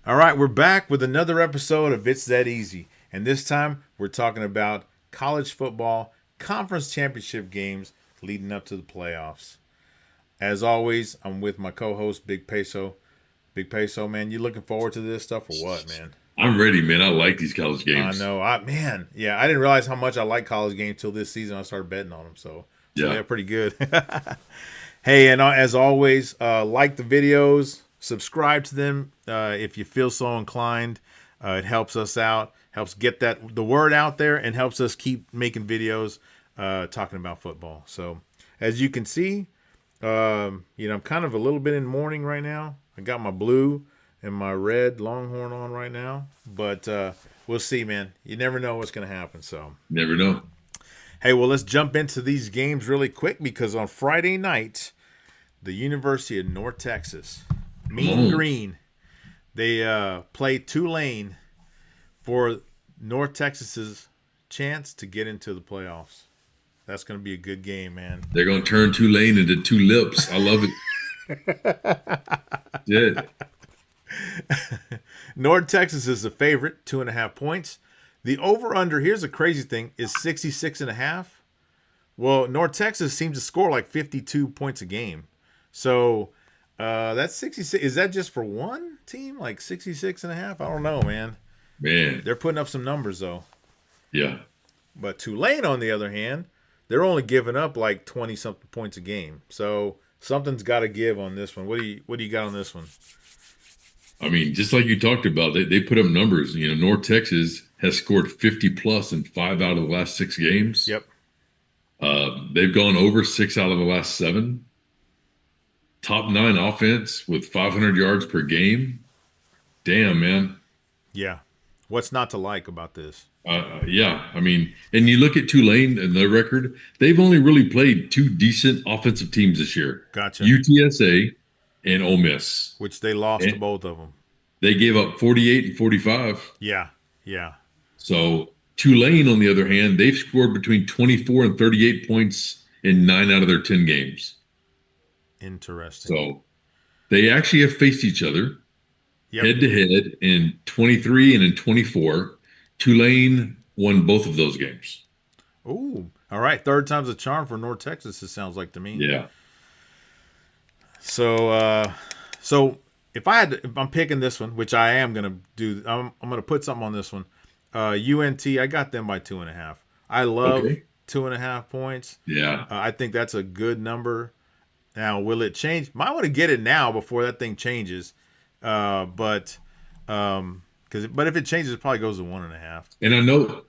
All right, we're back with another episode of It's That Easy. And this time we're talking about college football conference championship games leading up to the playoffs. As always, I'm with my co-host, Big Peso. Big Peso, man, you looking forward to this stuff or what, man? I'm ready, man. I like these college I games. know. Man, yeah, I didn't realize how much I like college games till this season. I started betting on them, so Yeah. they're pretty good. Hey, and as always, like the videos, subscribe to them if you feel so inclined. It helps us out, helps get the word out there, and helps us keep making videos talking about football. So, as you can see, I'm kind of a little bit in mourning right now. I got my blue and my red Longhorn on right now, but we'll see, man. You never know what's going to happen. So, Never know. hey, well, let's jump into these games really quick because on Friday night, the University of North Texas, Come Mean on. Green, they played Tulane for North Texas's chance to get into the playoffs. That's going to be a good game, man. They're going to turn Tulane into two lips. I love it. Yeah. North Texas is the favorite, 2.5 points. The over-under, here's a crazy thing, is 66.5. Well, North Texas seems to score like 52 points a game. So that's 66. Is that just for one team? Like 66.5? I don't know, man. Man. They're putting up some numbers, though. Yeah. But Tulane, on the other hand, they're only giving up like 20-something points a game. So something's got to give on this one. What do you got on this one? I mean, just like you talked about, they put up numbers. North Texas has scored 50 plus in 5 out of the last 6 games. Yep. They've gone over 6 out of the last 7. Top 9 offense with 500 yards per game. Damn, man. Yeah. What's not to like about this? Yeah, I mean, and you look at Tulane and their record, they've only really played 2 decent offensive teams this year. Gotcha. UTSA and Ole Miss. Which they lost to And both of them. they gave up 48 and 45. Yeah. Yeah. So Tulane, on the other hand, they've scored between 24 and 38 points in 9 out of their 10 games. Interesting. So they actually have faced each other Yep. head to head in 23 and in 24. Tulane won both of those games. Ooh. All right. Third time's a charm for North Texas, it sounds like to me. Yeah. So if I'm picking this one, which I am gonna do, I'm gonna put something on this one. UNT, I got them by 2.5. I love Okay. 2.5 points. Yeah. I think that's a good number. Now, will it change? Might want to get it now before that thing changes. But if it changes, it probably goes to 1.5. And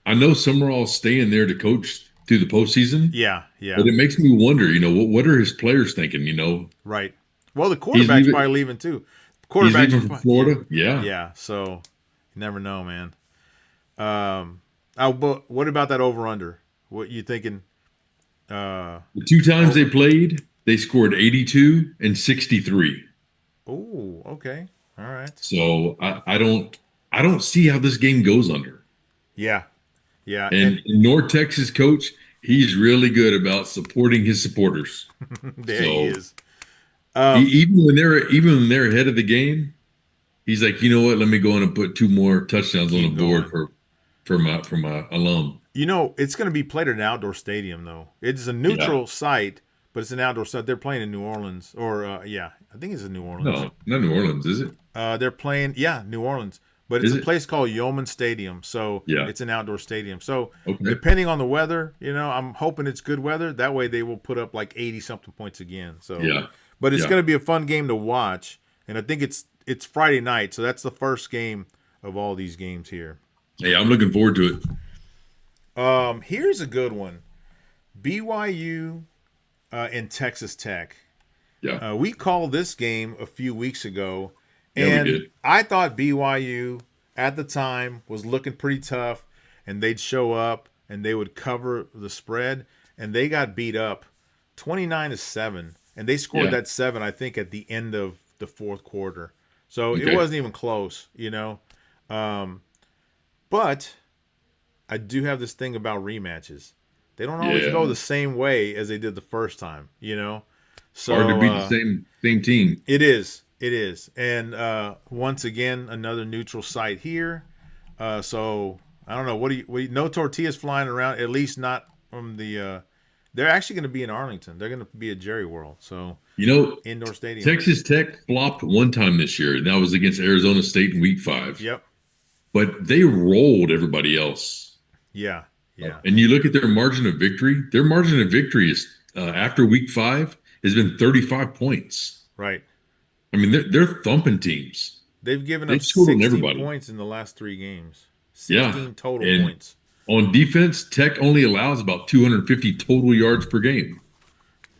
I know Summerall staying there to coach through the postseason, Yeah, yeah, but it makes me wonder, what are his players thinking? right. Well, the He's quarterback's leaving probably leaving too. he's Quarterback's leaving from Florida. Yeah. yeah. So you never know, man. But what about that over under? What you thinking? The 2 times they played, they scored 82 and 63. Oh, okay, all right. So I don't see how this game goes under. Yeah, yeah, And North Texas coach, he's really good about supporting his supporters. there he So is. Um, even when they're ahead of the game, he's like, you know what? Let me go in and put 2 more touchdowns on the keep board going. for my alum. It's going to be played at an outdoor stadium, though. It's a Yeah. neutral site, but it's an outdoor site. They're playing in New Orleans, or yeah, I think it's in New Orleans. No, not New Orleans, is it? They're playing, yeah, New Orleans, but it's Is a it? place called Yeoman Stadium, so Yeah. it's an outdoor stadium. So Okay. depending on the weather, I'm hoping it's good weather. That way they will put up like 80-something points again. So, Yeah. but it's Yeah. going to be a fun game to watch, and I think it's Friday night, so that's the first game of all these games here. Hey, I'm looking forward to it. Here's a good one: BYU and Texas Tech. Yeah. We called this game a few weeks ago, Yeah, we and did. I thought BYU at the time was looking pretty tough, and they'd show up and they would cover the spread, and they got beat up 29-7, and they scored Yeah. that 7, I think, at the end of the fourth quarter. So it Okay. wasn't even close. But I do have this thing about rematches. they don't always Yeah. go the same way as they did the first time, you know? Hard to So beat the same team. it is. It is. And once again, another neutral site here. So I don't know. What do you no tortillas flying around, at least not from the they're actually going to be in Arlington. They're going to be at Jerry World. So You know, indoor stadium. Texas Tech flopped one time this year, and that was against Arizona State in week 5. Yep. But they rolled everybody else. Yeah. Yeah. And you look at their margin of victory, is after week 5 has been 35 points. Right. I mean, they're thumping teams. They've given They've up scored on 16 everybody. points in the last 3 games. Yeah. 16 total And points. on defense, Tech only allows about 250 total yards per game.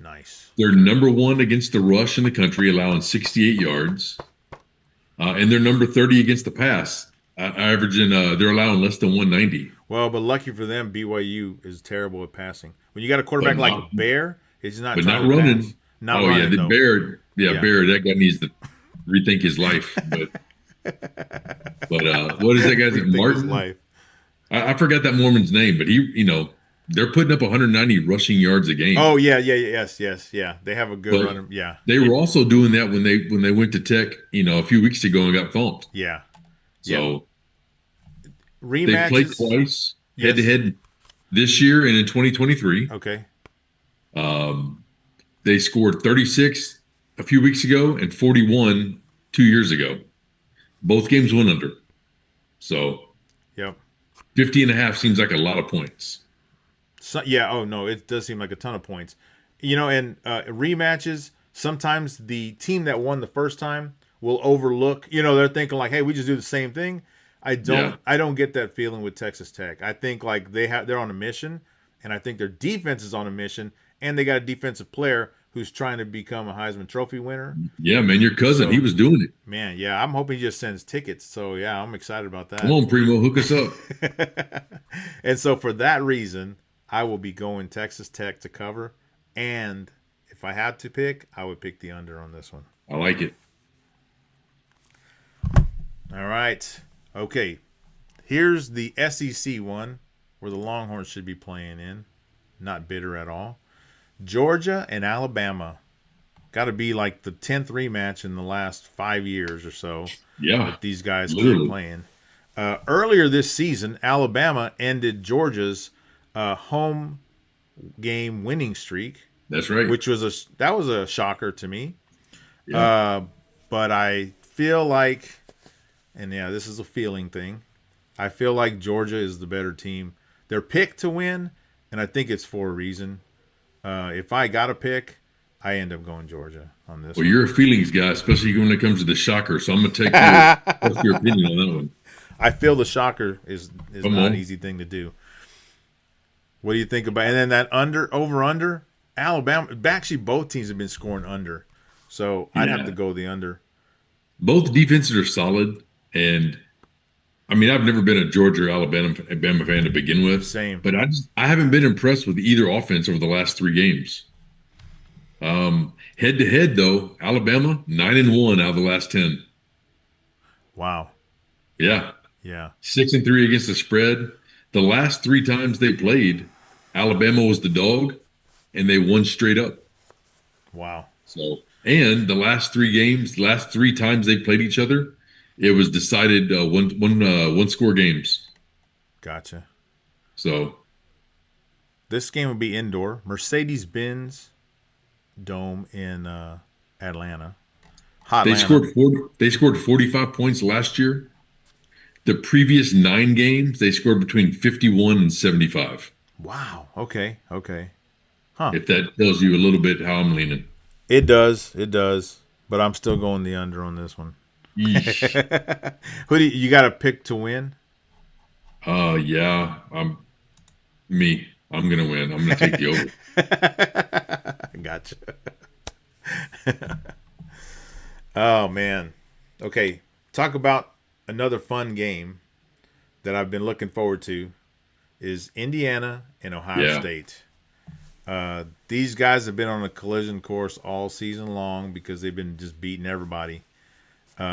Nice. They're number 1 against the rush in the country, allowing 68 yards. And they're number 30 against the pass, averaging, they're allowing less than 190. Well, but lucky for them, BYU is terrible at passing. When you got a quarterback like Bear, he's not trying to running. pass. Not running, yeah, the though. Bear, Bear, that guy needs to rethink his life. But what is that guy's name? Martin? Life. I forgot that Mormon's name, but they're putting up 190 rushing yards a game. Oh yes. They have a good runner. Yeah, they were also doing that when they went to Tech, a few weeks ago and got thumped. Yeah. So rematches. They played twice head to head this year and in 2023. Okay. They scored 36 a few weeks ago and 41 2 years ago. Both games went under. So, yep. 50.5 seems like a lot of points. So, yeah. Oh no, it does seem like a ton of points. And rematches. Sometimes the team that won the first time will overlook. They're thinking like, "Hey, we just do the same thing." I don't get that feeling with Texas Tech. I think like they're on a mission, and I think their defense is on a mission, and they got a defensive player who's trying to become a Heisman Trophy winner. Yeah, man, your cousin, he was doing it. Man, yeah, I'm hoping he just sends tickets. So yeah, I'm excited about that. Come on, Primo, hook us up. And so for that reason, I will be going Texas Tech to cover, and if I had to pick, I would pick the under on this one. I like it. All right. Okay. Here's the SEC one where the Longhorns should be playing in. Not bitter at all. Georgia and Alabama. Got to be like the 10th rematch in the last 5 years or so. Yeah. That these guys keep playing. Earlier this season, Alabama ended Georgia's home game winning streak. That's right. Which was a shocker to me. Yeah. But I feel like, and yeah, this is a feeling thing. I feel like Georgia is the better team. They're picked to win, and I think it's for a reason. If I got to pick, I end up going Georgia on this. Well, you're a feelings guy, especially when it comes to the shocker. So I'm going to take your opinion on that one. I feel the shocker is not an easy thing to do. What do you think about? And then that over under Alabama. Actually, both teams have been scoring under, so I'd have to go the under. Both defenses are solid, and I mean, I've never been a Georgia or Alabama fan to begin with. Same. But I haven't been impressed with either offense over the last 3 games. Head to head, though, Alabama 9-1 out of the last 10. Wow. Yeah. Yeah. 6-3 against the spread. The last 3 times they played, Alabama was the dog, and they won straight up. Wow. So, and the last 3 times they played each other, it was decided one score games. Gotcha. So this game will be indoor. Mercedes-Benz Dome in Atlanta. They scored 45 points last year. The previous 9 games, they scored between 51 and 75. Wow. Okay. Huh. If that tells you a little bit how I'm leaning. It does. But I'm still going the under on this one. Who do you got to pick to win? Yeah, I'm gonna win. I'm gonna take the over. Gotcha. Oh man. Okay. Talk about another fun game that I've been looking forward to is Indiana and Ohio State. These guys have been on a collision course all season long because they've been just beating everybody.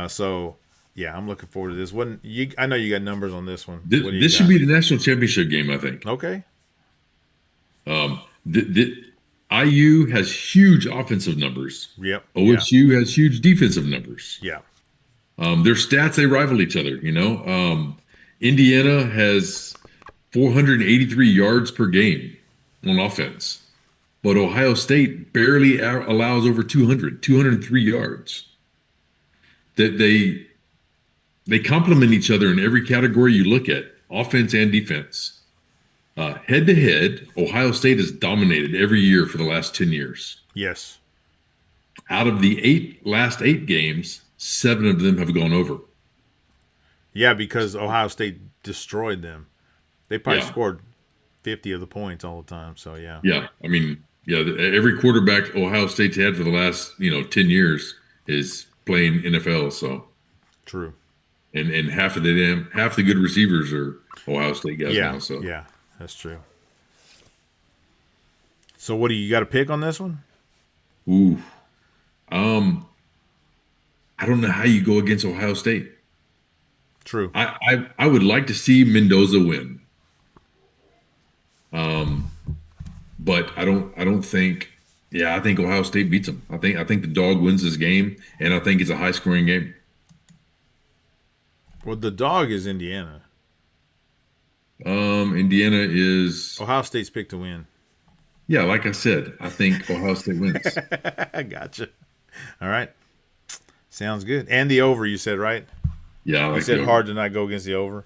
So, yeah, I'm looking forward to this. I know you got numbers on this one. This should be the national championship game, I think. Okay. The IU has huge offensive numbers. Yep. Yeah. OSU has huge defensive numbers. Yeah. Their stats, they rival each other, you know. Indiana has 483 yards per game on offense, but Ohio State barely allows over 203 yards. That they complement each other in every category you look at, offense and defense. Head to head, Ohio State has dominated every year for the last 10 years. Yes. Out of the last eight games, 7 of them have gone over. Yeah, because Ohio State destroyed them. They probably Yeah, scored 50 of the points all the time. So yeah. yeah. I mean, yeah. Every quarterback Ohio State's had for the last 10 years is playing NFL. So, True. and half the good receivers are Ohio State guys Yeah. now. So, Yeah. That's true. So what do you got to pick on this one? ooh, um, I don't know how you go against Ohio State. True. I would like to see Mendoza win. But I don't think. Yeah, I think Ohio State beats them. I think the dog wins this game, and I think it's a high scoring game. Well, the dog is Indiana. Indiana is, Ohio State's picked to win. yeah, like I said, I think Ohio State wins. I gotcha. All right. Sounds good. And the over, you said, right? Yeah, I You like said the over. hard to not go against the over.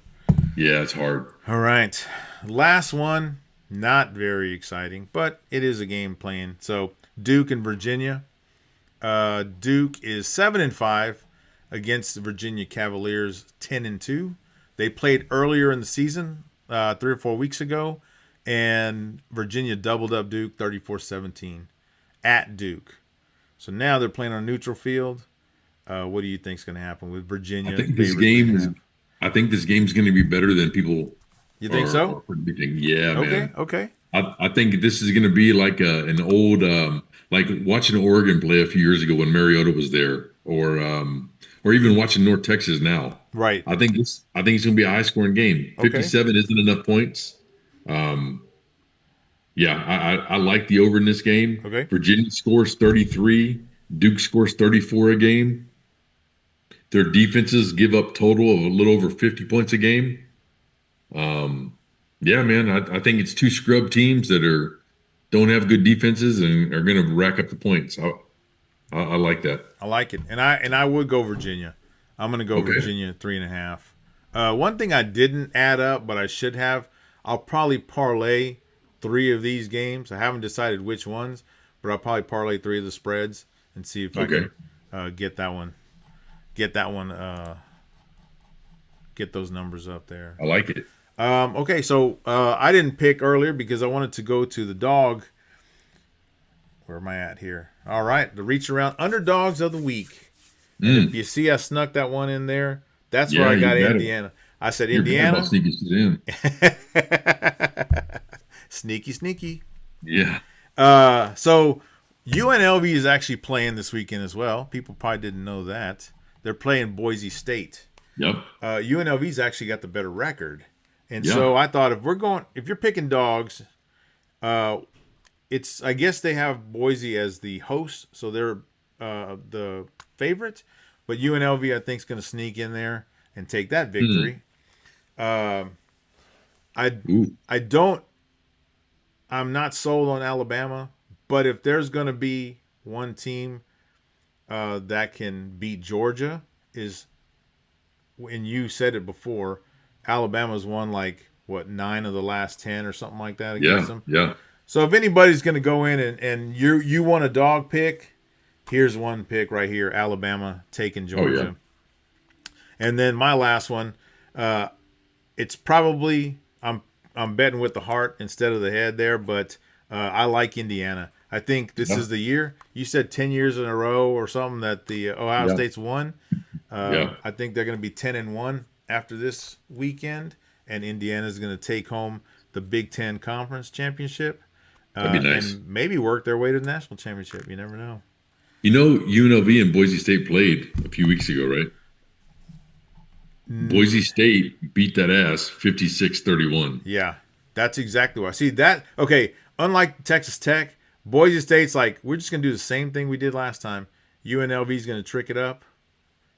Yeah, it's hard. All right. Last one. Not very exciting, but it is a game playing. So Duke and Virginia. Duke is 7-5 against the Virginia Cavaliers 10-2. They played earlier in the season, 3 or 4 weeks ago, and Virginia doubled up Duke 34-17 at Duke. So now they're playing on a neutral field. What do you think is going to happen with Virginia? I think this favored game is. 3.5? I think this game's going to be better than people You think are so? predicting. Yeah, Okay. man. Okay. I think this is going to be like an old, like watching Oregon play a few years ago when Mariota was there, or even watching North Texas now. Right. I think it's going to be a high scoring game. Okay. 57 isn't enough points. Yeah, I like the over in this game. Okay. Virginia scores 33. Duke scores 34 a game. Their defenses give up total of a little over 50 points a game. Yeah, man, I think it's two scrub teams that don't have good defenses and are going to rack up the points. I like that. I like it, and I would go Virginia. I'm going to go Okay. Virginia 3.5. One thing I didn't add up, but I should have. I'll probably parlay 3 of these games. I haven't decided which ones, but I'll probably parlay 3 of the spreads and see if I Okay. can get that one. Get that one. Get those numbers up there. I like it. Okay, so I didn't pick earlier because I wanted to go to the dog. Where am I at here? All right, the reach around underdogs of the week. And if you see, I snuck that one in there. That's where Yeah, I got you got it. Indiana. I said You're bad Indiana. about sneaking shit in. Sneaky, sneaky. Yeah. So UNLV is actually playing this weekend as well. People probably didn't know that. They're playing Boise State. Yep. UNLV's actually got the better record. And Yeah. so I thought if you're picking dogs, I guess they have Boise as the host, so they're the favorite. But UNLV, I think, is going to sneak in there and take that victory. Ooh. I'm not sold on Alabama, but if there's going to be one team that can beat Georgia, and you said it before, Alabama's won 9 of the last 10 or something like that against Yeah. them. Yeah. So if anybody's going to go in and you want a dog pick, here's one pick right here: Alabama taking Georgia. Oh, yeah. And then my last one, it's probably I'm betting with the heart instead of the head there, but I like Indiana. I think this is the year. You said 10 years in a row or something that the Ohio Yeah. State's won. Yeah. I think they're going to be 10-1 after this weekend, and Indiana's going to take home the Big Ten Conference Championship. That'd be nice. And maybe work their way to the national championship. You never know. You know, UNLV and Boise State played a few weeks ago, right? Boise State beat that ass 56-31. Yeah, that's exactly what I see. That okay. unlike Texas Tech, Boise State's like, we're just going to do the same thing we did last time. UNLV's going to trick it up.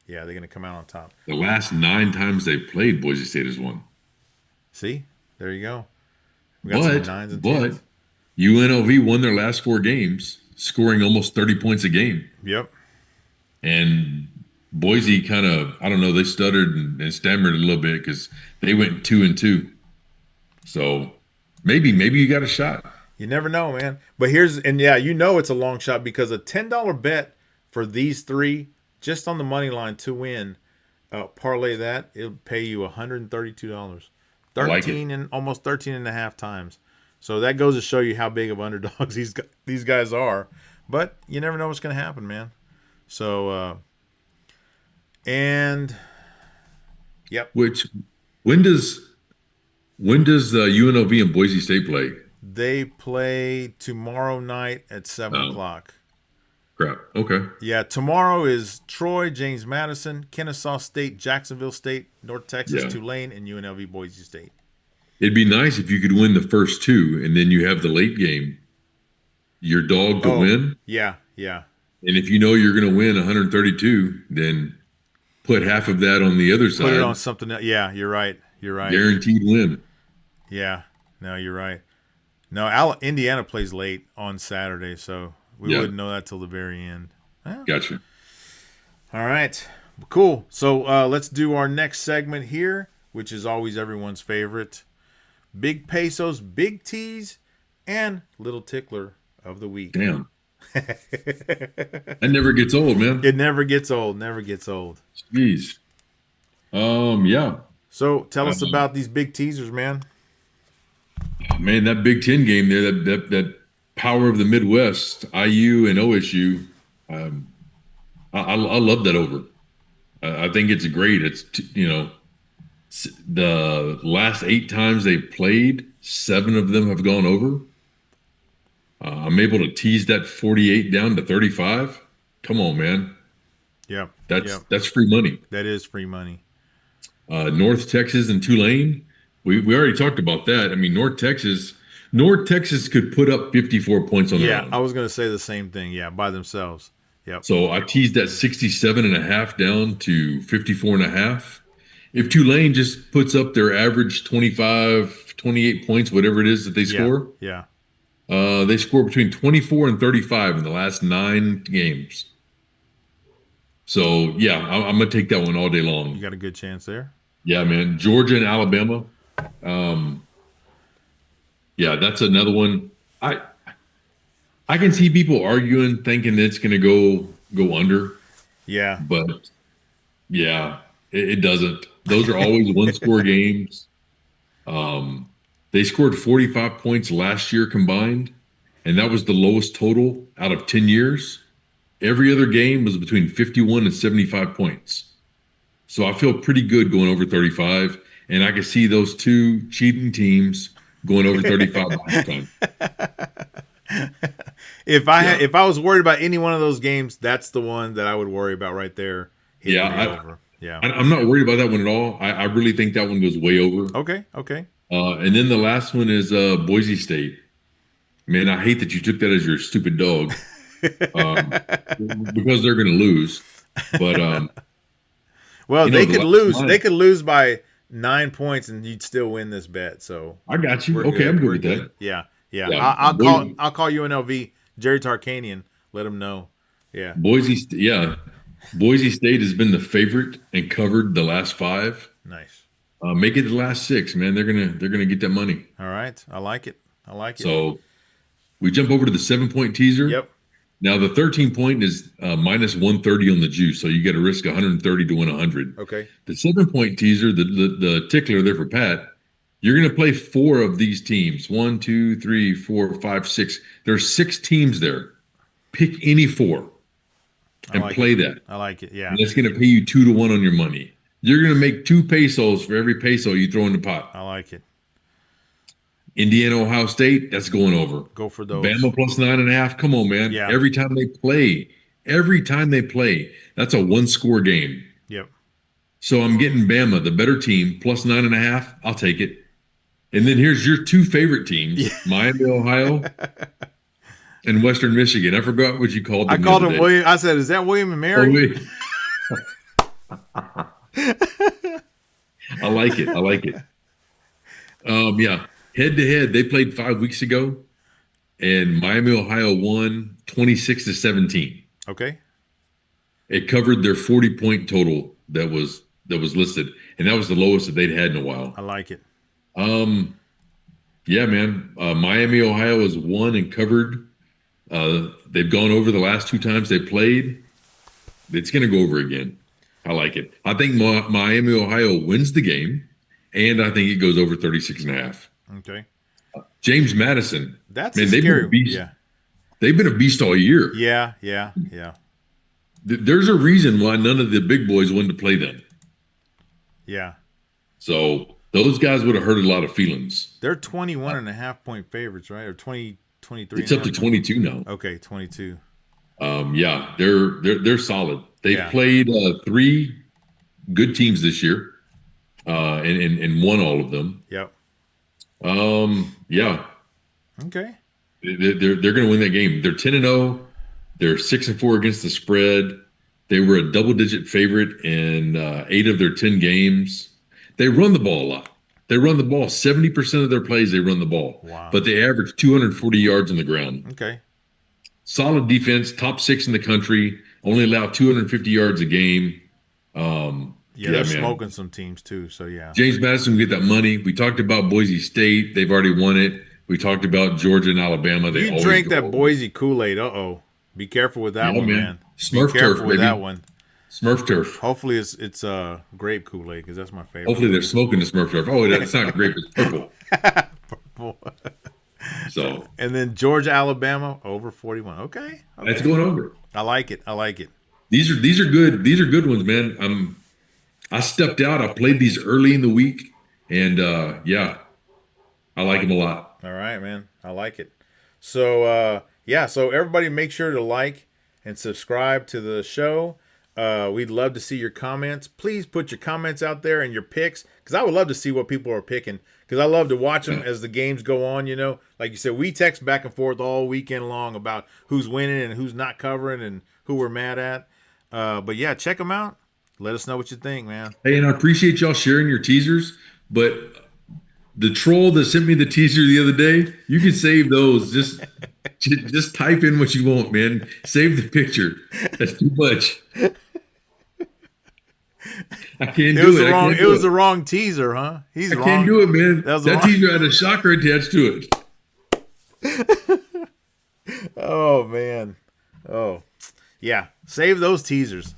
Yeah, they're going to come out on top. The last 9 times they've played, Boise State has won. See? There you go. We got some 9s and 10s. UNLV won their last 4 games, scoring almost 30 points a game. Yep. And Boise kind of, I don't know, they stuttered and stammered a little bit because they went 2-2. So maybe you got a shot. You never know, man. But it's a long shot because a $10 bet for these 3 just on the money line to win, parlay that, it'll pay you $132. 13 and almost 13 and a half times. So that goes to show you how big of underdogs these guys are. But you never know what's going to happen, man. So, yep. When does UNLV and Boise State play? They play tomorrow night at 7 o'clock. Crap. Okay. Yeah, tomorrow is Troy, James Madison, Kennesaw State, Jacksonville State, North Texas, Tulane, and UNLV Boise State. It'd be nice if you could win the first 2, and then you have the late game, your dog to win. Yeah. And if you know you're going to win 132, then put half of that on the other side. Put it on something else. Yeah, you're right. Guaranteed win. Yeah. No, you're right. No, Indiana plays late on Saturday, so we wouldn't know that till the very end. Gotcha. All right. Cool. So let's do our next segment here, which is always everyone's favorite. Big Pesos, Big Teas, and Little Tickler of the Week. Damn. That never gets old, man. It never gets old. Jeez. Yeah. So tell us about these big teasers, man. Man, that Big Ten game there, that power of the Midwest, IU and OSU, I love that over. I think it's great. It's, the last 8 times they played, 7 of them have gone over. I'm able to tease that 48 down to 35. Come on, man. Yeah. That's free money. That is free money. North Texas and Tulane. We already talked about that. I mean, North Texas could put up 54 points on their own. Yeah, I was going to say the same thing. Yeah, by themselves. Yep. So I teased that 67.5 down to 54.5. If Tulane just puts up their average 25, 28 points, whatever it is that they score. Yeah. They score between 24 and 35 in the last 9 games. So, yeah, I'm going to take that one all day long. You got a good chance there. Yeah, man. Georgia and Alabama. Yeah, that's another one. I can see people arguing, thinking it's going to go under. Yeah. But, yeah, it doesn't. Those are always one-score games. They scored 45 points last year combined, and that was the lowest total out of 10 years. Every other game was between 51 and 75 points. So I feel pretty good going over 35, and I can see those 2 cheating teams going over 35 last time. If I was worried about any one of those games, that's the one that I would worry about right there. Yeah, I'm not worried about that one at all. I really think that one goes way over. Okay. And then the last one is Boise State. Man, I hate that you took that as your stupid dog because they're going to lose. But well, they could lose. They could lose by 9 points, and you'd still win this bet. So I got you. Okay, I'm good with that. Yeah. I'll call UNLV Jerry Tarkanian. Let him know. Yeah. Boise State has been the favorite and covered the last 5. Nice. Make it the last 6, man. They're gonna get that money. All right, I like it. So we jump over to the 7-point teaser. Yep. Now the 13-point is minus 130 on the juice, so you got to risk 130 to win 100. Okay. The 7-point teaser, the tickler there for Pat, you're gonna play 4 of these teams. 1, 2, 3, 4, 5, 6. There's 6 teams there. Pick any 4 and play that. I like it. Yeah. And that's gonna pay you 2 to 1 on your money. You're going to make 2 pesos for every peso you throw in the pot. I like it. Indiana, Ohio State, that's going over. Go for those. Bama plus 9.5. Come on, man. Yeah. Every time they play, that's a 1-score game. Yep. So I'm getting Bama, the better team, plus 9.5. I'll take it. And then here's your two favorite teams, Miami, Ohio, and Western Michigan. I forgot what you called I them. called him William. I said, "Is that William and Oh, Mary?" wait. I like it. I like it. Yeah. Head to head, they played 5 weeks ago, and Miami, Ohio won 26-17. Okay. It covered their 40-point total that was listed, and that was the lowest that they'd had in a while. I like it. Yeah, man. Miami, Ohio has won and covered. They've gone over the last two times they played. It's going to go over again. I like it. I think Miami, Ohio wins the game, and I think it goes over 36.5. Okay. James Madison. That's man, they've been been a beast. Yeah. They've been a beast all year. Yeah. There's a reason why none of the big boys wanted to play them. Yeah. So those guys would have hurt a lot of feelings. They're 21.5-point favorites, right? Or 20, 23. It's up to 22 now. Okay, 22. Yeah, they're solid. They've played 3 good teams this year, and won all of them. Yep. Yeah. Okay. They're going to win that game. They're 10-0. They're 6-4 against the spread. They were a double-digit favorite in 8 of their 10 games. They run the ball a lot. They run the ball 70% of their plays. They run the ball, but they average 240 yards on the ground. Okay. Solid defense, top 6 in the country. Only allow 250 yards a game. They're smoking some teams too. So yeah. James Madison will get that money. We talked about Boise State. They've already won it. We talked about Georgia and Alabama. They You drink that Boise Kool-Aid. Be careful with that one, man. Smurf Be careful turf, with baby. that one. Smurf turf. Hopefully it's grape Kool-Aid because that's my favorite. Hopefully they're smoking the Smurf turf. Oh, that's not grape. It's purple. Purple. So. And then Georgia, Alabama over 41. Okay. That's going over. I like it. These are good. These are good ones, man. I stepped out. I played these early in the week, and I like them a lot. All right, man. I like it. So so everybody make sure to like and subscribe to the show. We'd love to see your comments. Please put your comments out there and your picks, because I would love to see what people are picking, because I love to watch them as the games go on. Like you said, we text back and forth all weekend long about who's winning and who's not covering and who we're mad at. But yeah, check them out. Let us know what you think, man. Hey, and I appreciate y'all sharing your teasers, but the troll that sent me the teaser the other day, you can save those. Just type in what you want, man. Save the picture. That's too much. I can't do it. It was the wrong teaser, huh? I can't do it, man. That teaser had a shocker attached to it. Oh, man. Oh, yeah. Save those teasers.